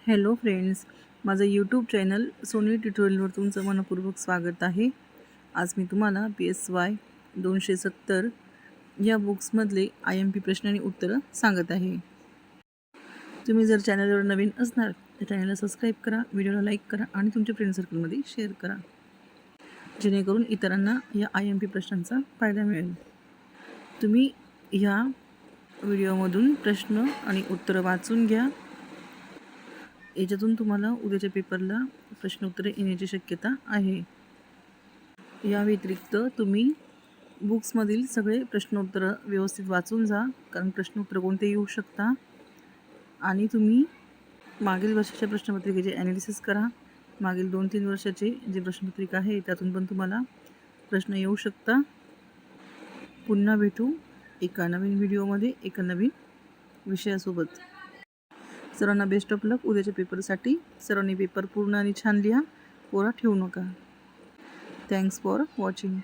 Hello friends, माझं YouTube channel Sony ट्युटोरियलवर तुमचं मनपूर्वक स्वागत आहे। आज मी तुम्हाला PSY 270 या बुक्समधले IMP प्रश्न आणि उत्तरं सांगत आहे। तुम्ही जर चॅनलवर नवीन असणार तर चॅनलला सबस्क्राईब करा, व्हिडिओला लाईक करा आणि तुमच्या फ्रेंड सर्कलमध्ये शेअर करा, जेणेकरून इतरांना या IMP प्रश्नांचा फायदा मिळेल। तुम्ही ह्या व्हिडिओमधून प्रश्न आणि उत्तरं वाचून घ्या। याच्यातून तुम्हाला उद्याच्या पेपरला प्रश्न उत्तरे येण्याची शक्यता आहे। या व्यतिरिक्त तुम्ही बुक्समधील सगळे प्रश्नोत्तरं व्यवस्थित वाचून जा, कारण प्रश्नोत्तर कोणते येऊ शकता। आणि तुम्ही मागील वर्षाच्या प्रश्नपत्रिकेचे ॲनालिसिस करा। मागील 2-3 वर्षाचे जे प्रश्नपत्रिका आहे त्यातून पण तुम्हाला प्रश्न येऊ शकता। पुन्हा भेटू एका नवीन व्हिडिओमध्ये एका नवीन विषयासोबत। सर्वांना बेस्ट ऑफ लक उद्याच्या पेपरसाठी। सर्वांनी पेपर पूर्ण आणि छान लिहा, कोरा ठेवू नका। Thanks for watching.